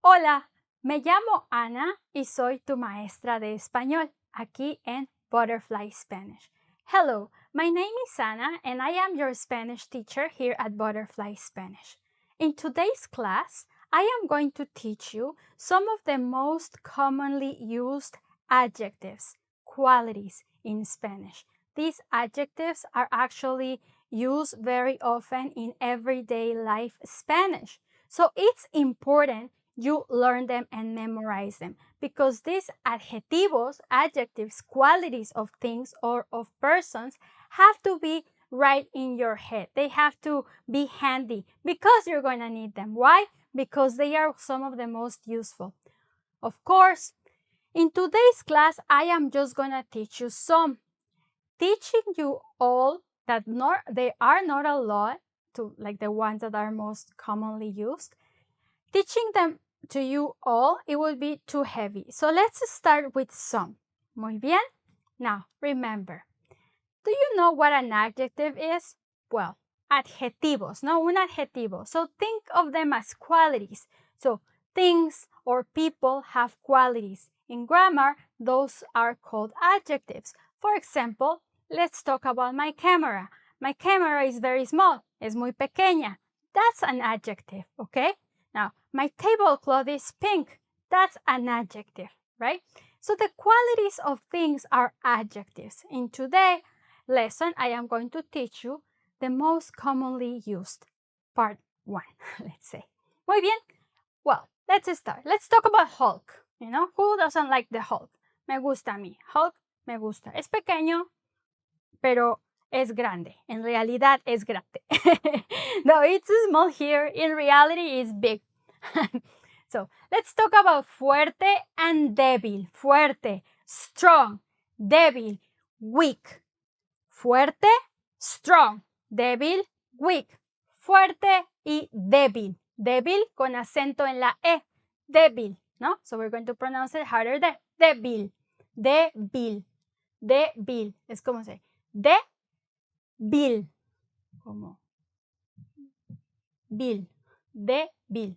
Hola, me llamo Ana y soy tu maestra de español aquí en Butterfly Spanish. Hello, my name is Ana and I am your Spanish teacher here at Butterfly Spanish. In today's class, I am going to teach you some of the most commonly used adjectives, qualities in Spanish. These adjectives are actually used very often in everyday life Spanish. So it's important you learn them and memorize them because these adjetivos, adjectives, qualities of things or of persons have to be right in your head. They have to be handy because you're going to need them. Why? Because they are some of the most useful. Of course, in today's class, I am just going to teach you some. Teaching you all that they are not a lot to like the ones that are most commonly used. Teaching them to you all, it will be too heavy. So let's start with some. Muy bien. Now, remember, do you know what an adjective is? Well, adjetivos, no, un adjetivo. So think of them as qualities. So things or people have qualities. In grammar, those are called adjectives. For example, let's talk about my camera. My camera is very small, es muy pequeña. That's an adjective, okay? Now, my tablecloth is pink. That's an adjective, right? So the qualities of things are adjectives. In today's lesson, I am going to teach you the most commonly used, part 1, let's say. Muy bien. Well, let's start. Let's talk about Hulk. You know, who doesn't like the Hulk? Me gusta a mí. Hulk me gusta. Es pequeño, pero es grande. En realidad es grande. No, it's small here. In reality, it's big. So, let's talk about fuerte and débil. Fuerte, strong. Débil, weak. Fuerte, strong. Débil, weak. Fuerte y débil. Débil con acento en la E. Débil, ¿no? So, we're going to pronounce it harder there. Débil. Débil. Débil. Es como se débil. Como bil. Débil.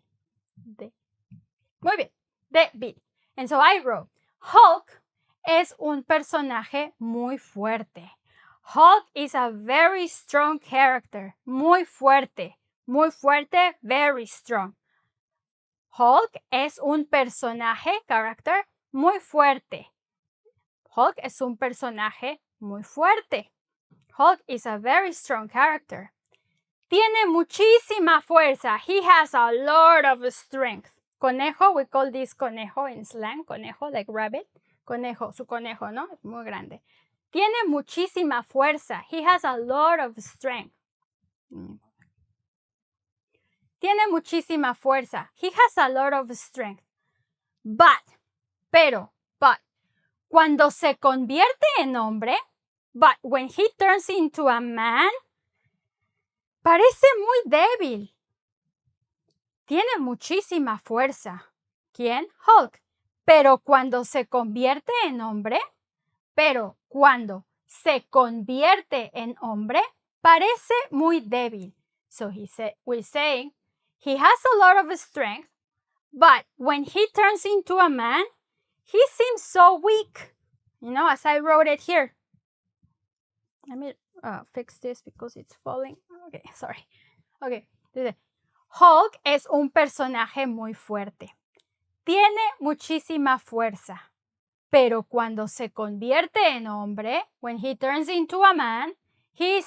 Muy bien. Débil. And so I wrote, Hulk es un personaje muy fuerte. Hulk is a very strong character. Muy fuerte. Muy fuerte, very strong. Hulk es un personaje, character, muy fuerte. Hulk es un personaje muy fuerte. Hulk is a very strong character. Tiene muchísima fuerza. He has a lot of strength. Conejo, we call this conejo in slang. Conejo, like rabbit. Conejo, su conejo, ¿no? Es muy grande. Tiene muchísima fuerza. He has a lot of strength. Tiene muchísima fuerza. He has a lot of strength. But, cuando se convierte en hombre, but when he turns into a man, parece muy débil. Tiene muchísima fuerza. ¿Quién? Hulk. Pero cuando se convierte en hombre, parece muy débil. So we're saying he has a lot of strength, but when he turns into a man, he seems so weak. You know, as I wrote it here. Let me fix this because it's falling. Okay, sorry. Okay. Hulk es un personaje muy fuerte. Tiene muchísima fuerza. Pero cuando se convierte en hombre, when he turns into a man, he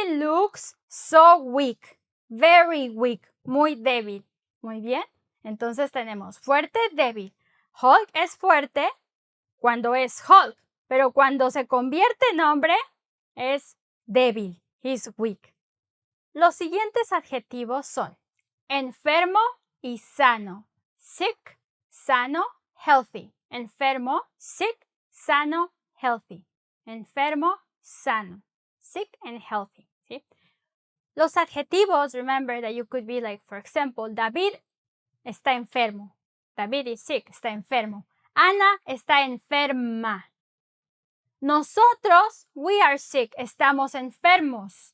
looks so weak. Very weak. Muy débil. Muy bien. Entonces tenemos fuerte, débil. Hulk es fuerte cuando es Hulk. Pero cuando se convierte en hombre, es débil. He's weak. Los siguientes adjetivos son enfermo y sano. Sick, sano, healthy. Enfermo, sick, sano, healthy. Enfermo, sano. Sick and healthy. ¿Sí? Los adjetivos, remember that you could be like, for example, David está enfermo. David is sick, está enfermo. Ana está enferma. Nosotros, we are sick, estamos enfermos.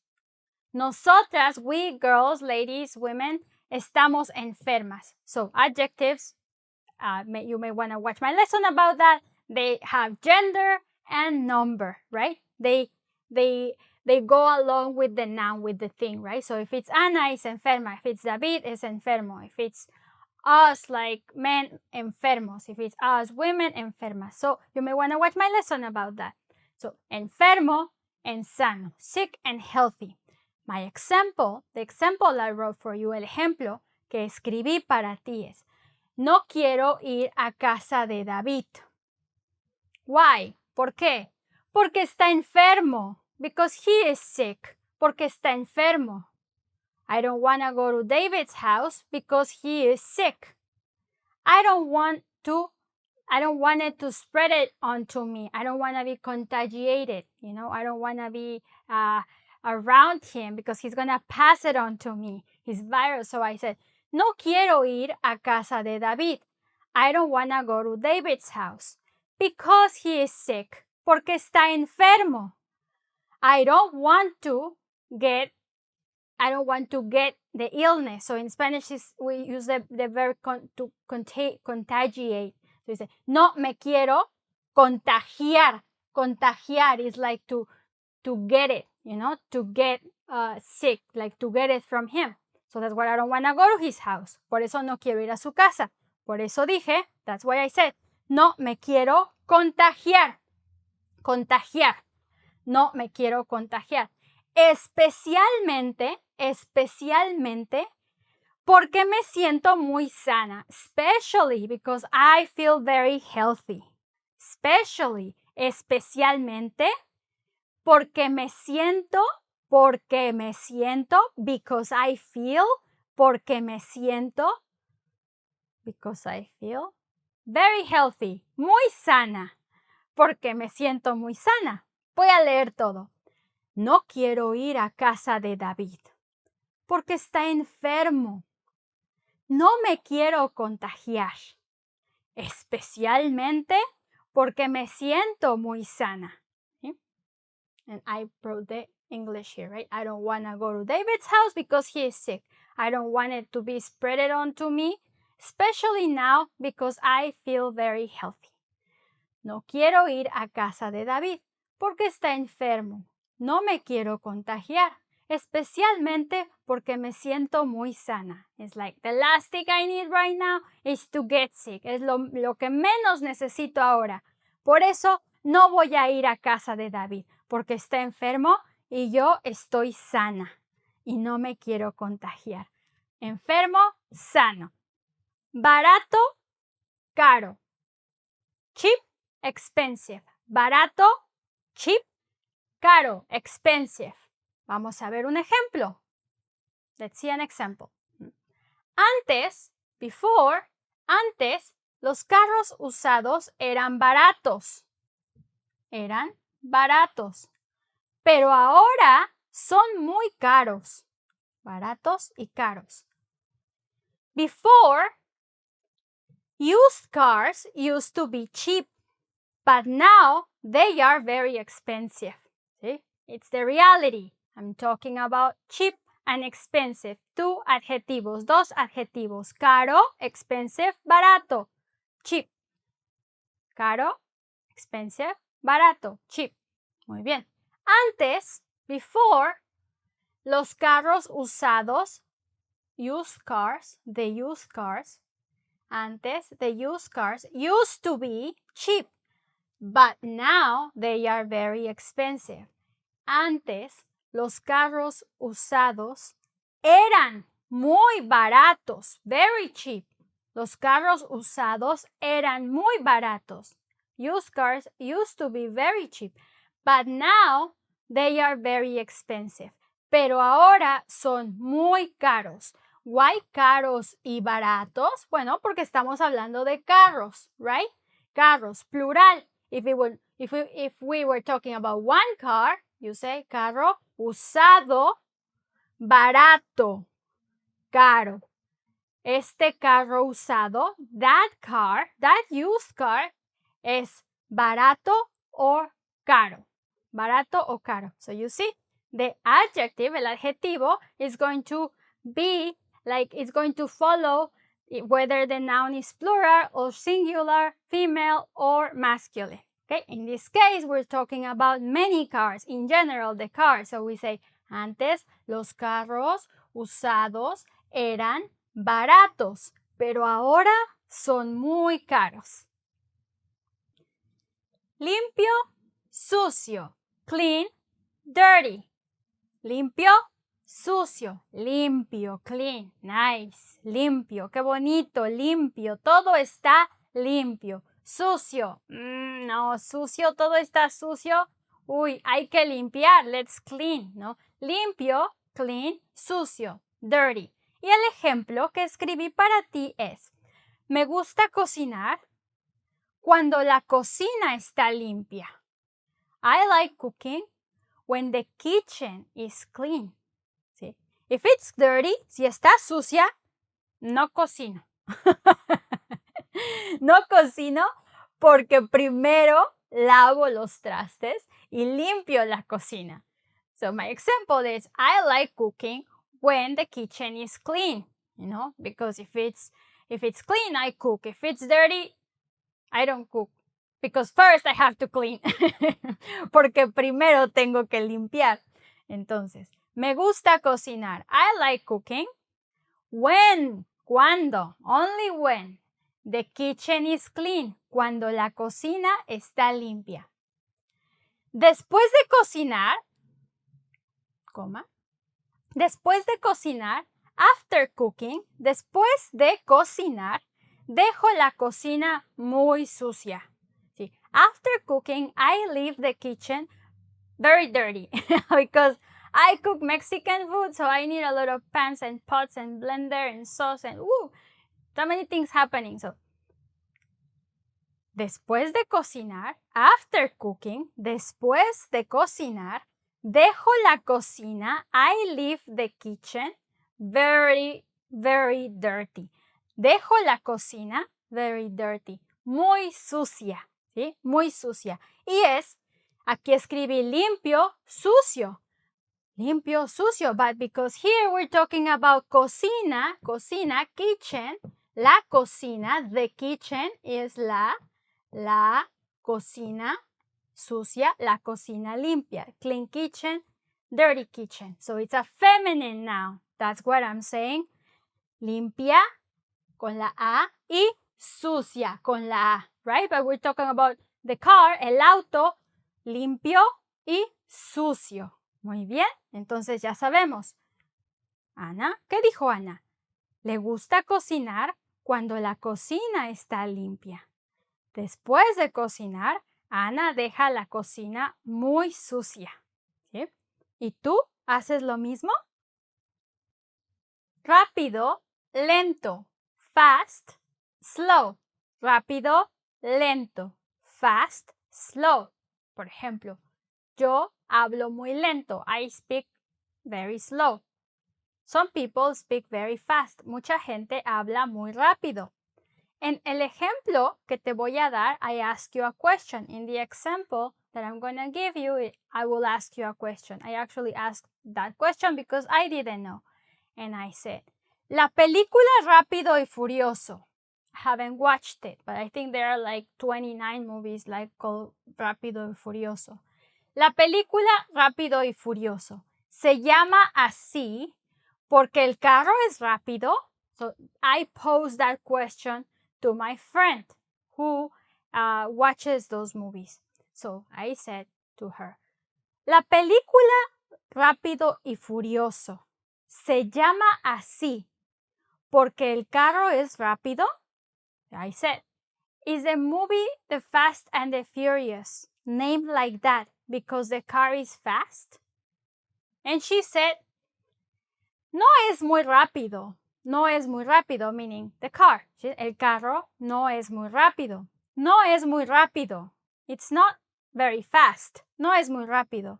Nosotras, we girls, ladies, women, estamos enfermas. So adjectives, you may want to watch my lesson about that. They have gender and number, right? They go along with the noun, with the thing, right? So if it's Ana, it's enferma. If it's David, it's enfermo. If it's us, like men, enfermos. If it's us, women, enfermas. So you may want to watch my lesson about that. So enfermo and sano, sick and healthy. My example, the example I wrote for you, el ejemplo que escribí para ti es, no quiero ir a casa de David. Why? ¿Por qué? Porque está enfermo. Because he is sick. Porque está enfermo. I don't want to go to David's house because he is sick. I don't want it to spread it onto me. I don't want to be contagiated. I don't want to be around him because he's going to pass it on to me. His virus. So I said, no quiero ir a casa de David. I don't want to go to David's house because he is sick. Porque está enfermo. I don't want to get the illness. So in Spanish we use the verb to contagiate. So we say, no me quiero contagiar. Contagiar is like to get it, to get sick, like to get it from him. So that's why I don't want to go to his house. Por eso no quiero ir a su casa. Por eso dije, that's why I said, no me quiero contagiar. Contagiar. No me quiero contagiar. Especialmente porque me siento muy sana. Especially because I feel very healthy. Especialmente porque me siento, because I feel very healthy, muy sana, porque me siento muy sana. Voy a leer todo. No quiero ir a casa de David, porque está enfermo. No me quiero contagiar, especialmente porque me siento muy sana. ¿Sí? And I wrote the English here, right? I don't want to go to David's house because he is sick. I don't want it to be spread onto me, especially now because I feel very healthy. No quiero ir a casa de David porque está enfermo. No me quiero contagiar, especialmente porque me siento muy sana. It's like the last thing I need right now is to get sick. Es lo que menos necesito ahora. Por eso no voy a ir a casa de David porque está enfermo y yo estoy sana y no me quiero contagiar. Enfermo, sano. Barato, caro. Cheap, expensive. Barato, cheap. Caro, expensive. Vamos a ver un ejemplo. Let's see an example. Antes, los carros usados eran baratos. Pero ahora son muy caros. Baratos y caros. Before, used cars used to be cheap, but now they are very expensive. See? It's the reality. I'm talking about cheap and expensive. Dos adjetivos. Caro, expensive, barato. Cheap. Caro, expensive, barato. Cheap. Muy bien. Antes, before, los carros usados, used cars, antes, the used cars used to be cheap, but now they are very expensive. Antes, los carros usados eran muy baratos, very cheap. Los carros usados eran muy baratos. Used cars used to be very cheap, but now they are very expensive. Pero ahora son muy caros. Why caros y baratos? Bueno, porque estamos hablando de carros, right? Carros, plural. If we were talking about one car, you say carro usado, barato, caro. Este carro usado, that used car, es barato or caro. Barato o caro. So you see, the adjective, el adjetivo, is going to be Like it's going to follow whether the noun is plural or singular, female or masculine. Okay, in this case, we're talking about many cars, in general, the car. So we say, antes los carros usados eran baratos, pero ahora son muy caros. Limpio, sucio, clean, dirty. Limpio, sucio, limpio, clean, nice, limpio, qué bonito, limpio, todo está limpio. Sucio, no, sucio, todo está sucio. Uy, hay que limpiar, let's clean, ¿no? Limpio, clean, sucio, dirty. Y el ejemplo que escribí para ti es, me gusta cocinar cuando la cocina está limpia. I like cooking when the kitchen is clean. ¿Sí? If it's dirty, si está sucia, no cocino. No cocino porque primero lavo los trastes y limpio la cocina. So my example is, I like cooking when the kitchen is clean, you know, because if it's clean, I cook. If it's dirty, I don't cook. Because first I have to clean. Porque primero tengo que limpiar. Entonces, me gusta cocinar. I like cooking. When, cuando, only when the kitchen is clean. Cuando la cocina está limpia. Después de cocinar, después de cocinar, after cooking, después de cocinar, dejo la cocina muy sucia. ¿Sí? After cooking, I leave the kitchen very dirty because I cook Mexican food, so I need a lot of pans and pots and blender and sauce and so many things happening. So, después de cocinar, after cooking, después de cocinar, dejo la cocina, I leave the kitchen very, very dirty. Dejo la cocina very dirty, muy sucia, ¿sí? Muy sucia. Y aquí escribí limpio, sucio. Limpio, sucio, but because here we're talking about cocina, kitchen, la cocina, the kitchen is la cocina sucia, la cocina limpia. Clean kitchen, dirty kitchen. So it's a feminine noun. That's what I'm saying. Limpia con la A y sucia con la A, right? But we're talking about the car, el auto, limpio y sucio. Muy bien, entonces ya sabemos. Ana, ¿qué dijo Ana? Le gusta cocinar cuando la cocina está limpia. Después de cocinar, Ana deja la cocina muy sucia. ¿Sí? ¿Y tú haces lo mismo? Rápido, lento. Fast, slow. Rápido, lento. Fast, slow. Por ejemplo, yo hablo muy lento. I speak very slow. Some people speak very fast. Mucha gente habla muy rápido. En el ejemplo que te voy a dar, I ask you a question. In the example that I'm going to give you, I will ask you a question. I actually asked that question because I didn't know. And I said, la película Rápido y Furioso. I haven't watched it, but I think there are like 29 movies like called Rápido y Furioso. La película Rápido y Furioso se llama así porque el carro es rápido. So I posed that question to my friend who watches those movies. So I said to her, la película Rápido y Furioso se llama así porque el carro es rápido. I said, is the movie The Fast and the Furious named like that because the car is fast? And she said, no es muy rápido. No es muy rápido, meaning the car. El carro no es muy rápido. No es muy rápido. It's not very fast. No es muy rápido.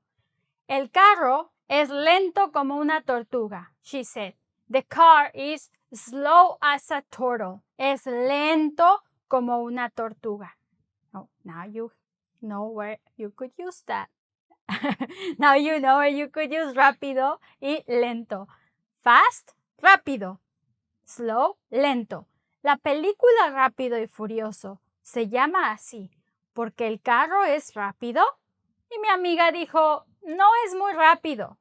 El carro es lento como una tortuga, she said. The car is slow as a turtle. Es lento como una tortuga. Oh, now you know where you could use that. Now you know where you could use rápido y lento. Fast, rápido. slow, lento. La película Rápido y Furioso se llama así porque el carro es rápido. Y mi amiga dijo, no es muy rápido.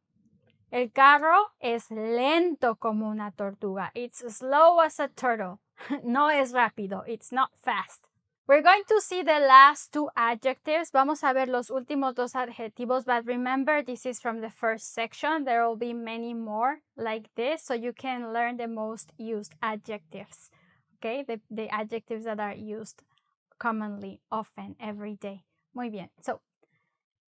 El carro es lento como una tortuga. It's slow as a turtle. No es rápido. It's not fast. We're going to see the last two adjectives. Vamos a ver los últimos dos adjetivos, but remember, this is from the first section. There will be many more like this, so you can learn the most used adjectives, okay? The adjectives that are used commonly, often, every day. Muy bien. So,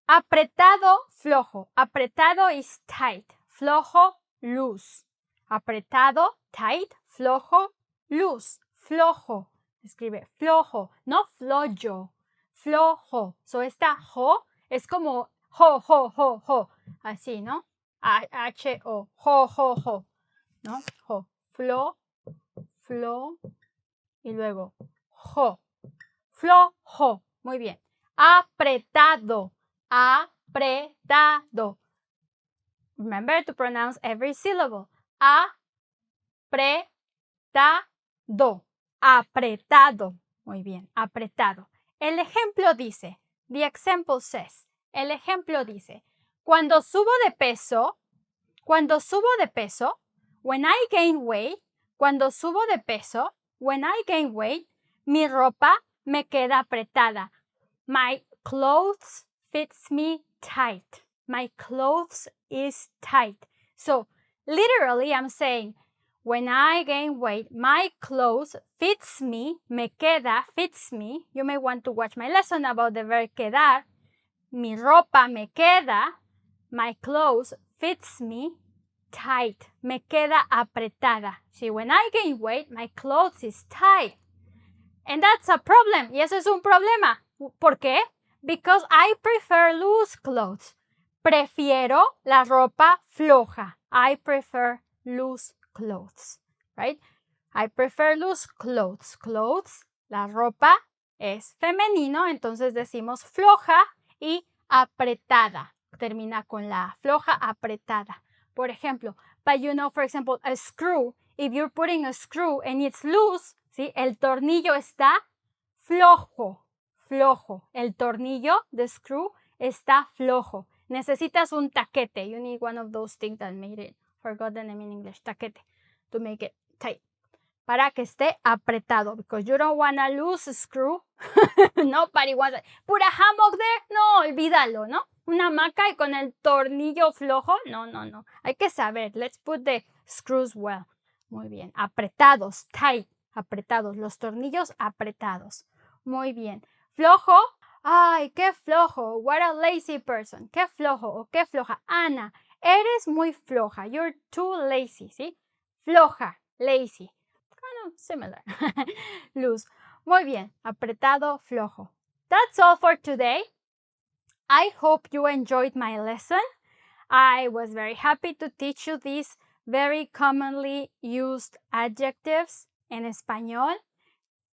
apretado, flojo. Apretado is tight. Flojo, loose. Apretado, tight. Flojo, loose. Flojo. Escribe flojo, no flojo. Flojo. So, esta jo es como jo. Así, ¿no? H-O. Jo. ¿No? Jo. Flo. Y luego jo. Flojo. Muy bien. Apretado. Remember to pronounce every syllable. Apretado. Muy bien, apretado. El ejemplo dice, the example says, el ejemplo dice, cuando subo de peso, when I gain weight, mi ropa me queda apretada. My clothes fits me tight. My clothes is tight. So, literally, I'm saying, when I gain weight, my clothes fits me, me queda, fits me. You may want to watch my lesson about the verb quedar. Mi ropa me queda, my clothes fits me tight. Me queda apretada. See, when I gain weight, my clothes is tight. And that's a problem. Y eso es un problema. ¿Por qué? Because I prefer loose clothes. Prefiero la ropa floja. I prefer loose clothes, right? I prefer loose clothes. Clothes, la ropa es femenino, entonces decimos floja y apretada. Termina con la floja, apretada. Por ejemplo, but you know, for example, a screw. If you're putting a screw and it's loose, ¿sí? El tornillo está flojo. El tornillo de screw está flojo. Necesitas un taquete. You need one of those things that made it. Forgot the name in English. Taquete. To make it tight. Para que esté apretado. Because you don't want a loose screw. Nobody wants it. Put a hammock there. No, olvídalo, ¿no? Una hamaca y con el tornillo flojo. No. Hay que saber. Let's put the screws well. Muy bien. Apretados. Tight. Apretados. Los tornillos apretados. Muy bien. Flojo. Ay, qué flojo. What a lazy person. Qué flojo o qué floja. Ana, eres muy floja. You're too lazy, ¿sí? Floja, lazy. Kind of similar. Loose. Muy bien. Apretado, flojo. That's all for today. I hope you enjoyed my lesson. I was very happy to teach you these very commonly used adjectives in español.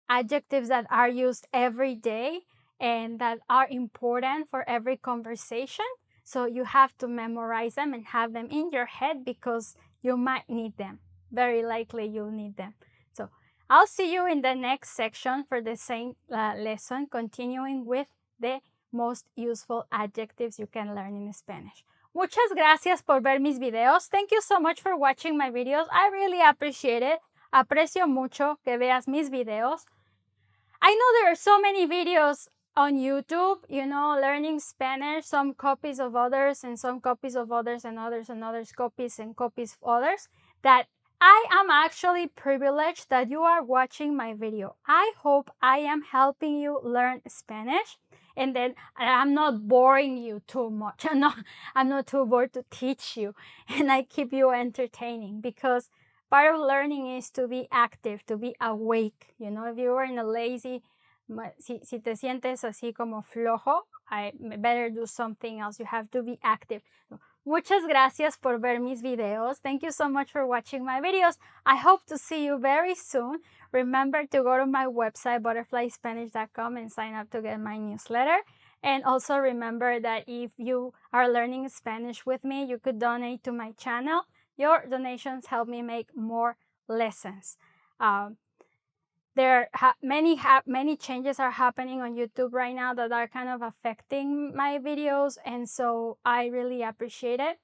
Adjectives that are used every day and that are important for every conversation. So you have to memorize them and have them in your head because you might need them. Very likely you'll need them. So I'll see you in the next section for the same lesson, continuing with the most useful adjectives you can learn in Spanish. Muchas gracias por ver mis videos. Thank you so much for watching my videos. I really appreciate it. Aprecio mucho que veas mis videos. I know there are so many videos on YouTube, you know, learning Spanish, some copies of others and some copies of others and others and others, copies and copies of others, that I am actually privileged that you are watching my video. I hope I am helping you learn Spanish and then I'm not boring you too much. I'm not too bored to teach you and I keep you entertaining because part of learning is to be active, to be awake. You know, if you are in a lazy, si te sientes así como flojo, I better do something else. You have to be active. Muchas gracias por ver mis videos. Thank you so much for watching my videos. I hope to see you very soon. Remember to go to my website, butterflyspanish.com, and sign up to get my newsletter. And also remember that if you are learning Spanish with me, you could donate to my channel. Your donations help me make more lessons. There are many changes are happening on YouTube right now that are kind of affecting my videos, and so I really appreciate it.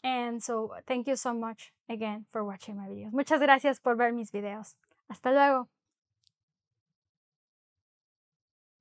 And so thank you so much again for watching my videos. Muchas gracias por ver mis videos. Hasta luego.